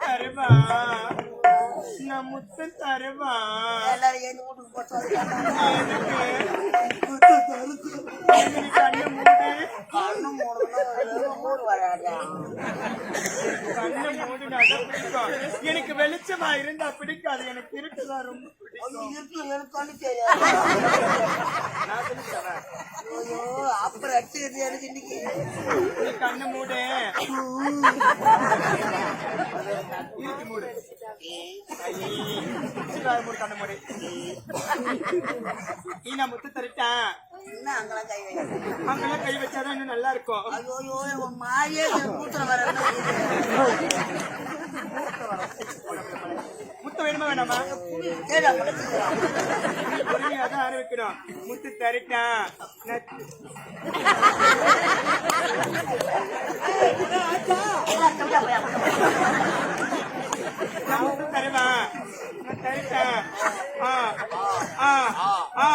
தருவா நான் முத்தம் தருவா எல்லாரும் எங்க வீட்டுக்கு போச்சு கண்ணு மூடு கண்ணு மூடு வராதா கண்ணு மூடு நல்லா பிடிக்கும் எனக்கு வெளிச்சமா இருந்தா பிடிக்காது எனக்கு இருக்குதான் ரொம்ப பிடிக்கும் இருக்கு எனக்கு தெரியாது நான் சொல்லித்தரேன் ஐயோ அப்புறம் அடிச்சுக்கிறது எனக்கு இன்னைக்கு நீ கண்ணு மூடு இருக்கு மூடு கண்ணு மூடு நீ நான் முத்து தரட்டேன் என்ன அங்கெல்லாம் கை வைக்க அங்கெல்லாம் கை வச்சாதான் இன்னும் நல்லா இருக்கும் ஐயோ மாயே கூத்துற வர முத்து வேணுமா வேணாமா பொறுமையாதான் ஆரம்பிக்கணும் முத்து தரட்டேன் நான் முத்து தருவேன் நான் தரட்டேன் ஏ